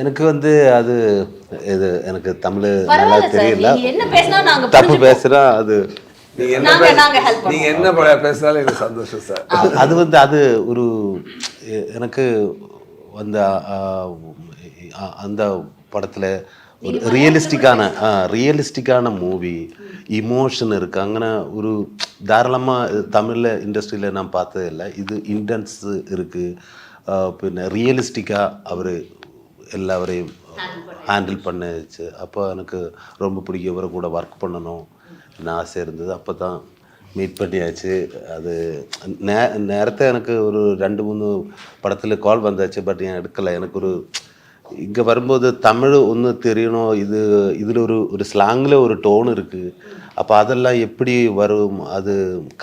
எனக்கு வந்து அது இது எனக்கு தமிழ் நல்லா பரவாயில்ல சார். தெரியல. நீங்க என்ன பேசினா நாங்க தப்பு புரிஞ்சுப்போம். பேசுறா அது நாங்க help நீங்க என்ன பேசினாலும் எனக்கு சந்தோஷம் சார். அது வந்து அது ஒரு எனக்கு அந்த அந்த படத்துல ஒரு ரியலிஸ்டிக்கான மூவி இமோஷன் இருக்கு. அங்கே ஒரு தாராளமாக தமிழில் இண்டஸ்ட்ரியில் நான் பார்த்தது இல்லை. இது இன்டென்ஸ் இருக்கு. பின்ன ரியலிஸ்டிக்காக அவர் எல்லாவரையும் ஹேண்டில் பண்ணிச்சு. அப்போ எனக்கு ரொம்ப பிடிக்கும். இவரை கூட ஒர்க் பண்ணணும் ஆசை இருந்தது. அப்போ தான் மீட் பண்ணியாச்சு. அது நேரத்தை எனக்கு ஒரு 2-3 படத்தில் கால் வந்தாச்சு. பட் ஏன் எடுக்கலை. எனக்கு ஒரு இங்கே வரும்போது தமிழ் ஒன்று தெரியணும். இதில் ஒரு ஸ்லாங்கில் ஒரு டோன் இருக்குது. அப்போ அதெல்லாம் எப்படி வரும், அது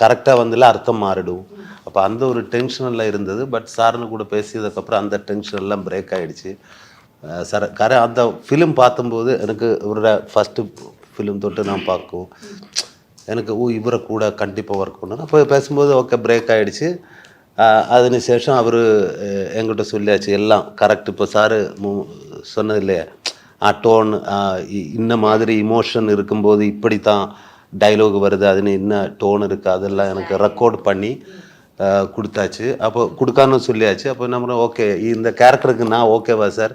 கரெக்டாக வந்தால அர்த்தம் மாறிடும். அப்போ அந்த ஒரு டென்ஷனெல்லாம் இருந்தது. பட் சார்னு கூட பேசியதுக்கப்புறம் அந்த டென்ஷன் எல்லாம் பிரேக் ஆகிடுச்சு. சார் அந்த ஃபிலிம் பார்க்கும்போது எனக்கு இவரோட ஃபஸ்ட்டு ஃபிலிம் தொட்டு நான் பார்க்கும் எனக்கு இவரை கூட கண்டிப்பாக ஒர்க் பண்ணணும். அப்போ பேசும்போது ஓகே பிரேக் ஆகிடுச்சு. அதுக்கு சேஷம் அவர் என்கிட்ட சொல்லியாச்சு எல்லாம் கரெக்ட். இப்போ சாரு சொன்னது இல்லையா, டோன் இன்ன மாதிரி இமோஷன் இருக்கும்போது இப்படி தான் டைலாக் வருது, அதுன்னு என்ன டோன் இருக்குது, அதெல்லாம் எனக்கு ரெக்கார்ட் பண்ணி கொடுத்தாச்சு. அப்போ கொடுக்கான்னு சொல்லியாச்சு. அப்போ நம்ம ஓகே இந்த கேரக்டருக்கு நான் ஓகேவா சார்,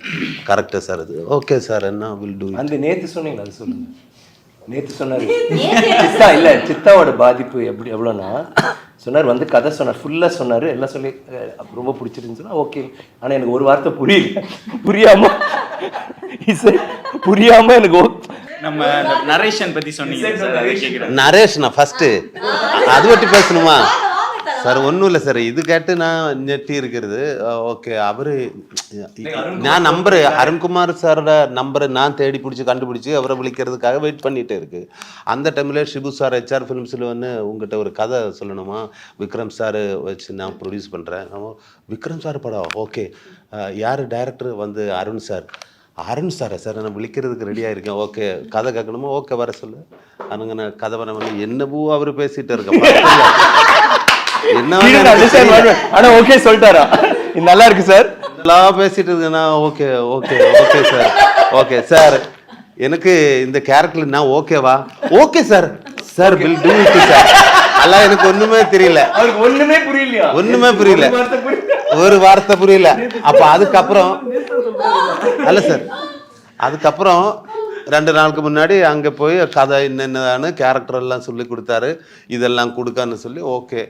கரெக்டாக சார், அது ஓகே சார், என்ன வில் டூ. அந்த நேற்று சொன்னீங்களா, அது சொல்லுங்கள். நேற்று சொன்னார் சித்தா இல்லை, சித்தாவோட பாதிப்பு எவ்வளோன்னா சொன்னார், வந்து கதை சொன்னார், ஃபுல்லாக சொன்னார், எல்லாம் சொல்லி ரொம்ப பிடிச்சிருந்துன்னு சொன்னால் ஓகே. ஆனால் எனக்கு ஒரு வார்த்தை புரியாமல் எனக்கு நம்ம நரேஷன் பற்றி சொன்னீங்க. நரேஷனா ஃபஸ்ட்டு அது பற்றி பேசணுமா சார்? ஒன்றும் இல்லை சார், இது கேட்டு நான் நெட்டி இருக்கிறது. ஓகே, அவர் நான் நம்பரு அருண்குமார் சாரோட நம்பரை நான் தேடி பிடிச்சி கண்டுபிடிச்சி அவரை விളിக்கிறதுக்காக வெயிட் பண்ணிகிட்டே இருக்கு. அந்த டைமில் ஷிபு சார் HR ஃபிலிம்ஸில் வந்து உங்கள்கிட்ட ஒரு கதை சொல்லணுமா, விக்ரம் சார் வச்சு நான் ப்ரொடியூஸ் பண்ணுறேன். விக்ரம் சார் படம் ஓகே, யார் டைரக்டர் வந்து அருண் சார். அருண் சாரா சார், நான் விളിக்கிறதுக்கு ரெடியாக இருக்கேன். ஓகே, கதை கேட்கணுமோ, ஓகே வர சொல்லு. அனுங்க நான் கதை பண்ண என்னவோ அவர் பேசிகிட்டு இருக்கேன். ஆனா ஓகே சொல்லிட்டாரா, நல்லா இருக்கு சார், நல்லா பேசிட்டு இருக்கேன்னா okay okay okay sir, okay sir, எனக்கு இந்த கேரக்டர் நான் ஓகேவா, okay sir, sir will do it sir. எல்லாம் எனக்கு ஒண்ணுமே தெரியல, ஒண்ணுமே புரியலையா, ஒண்ணுமே புரியல, ஒரு வார்த்தை புரியல. அப்ப அதுக்கப்புறம் அல்ல சார், அதுக்கப்புறம் 2 நாளுக்கு முன்னாடி அங்கே போய் கதை என்னென்னு கேரக்டர் எல்லாம் சொல்லி கொடுத்தாரு. இதெல்லாம் கொடுக்கான்னு சொல்லி ஓகே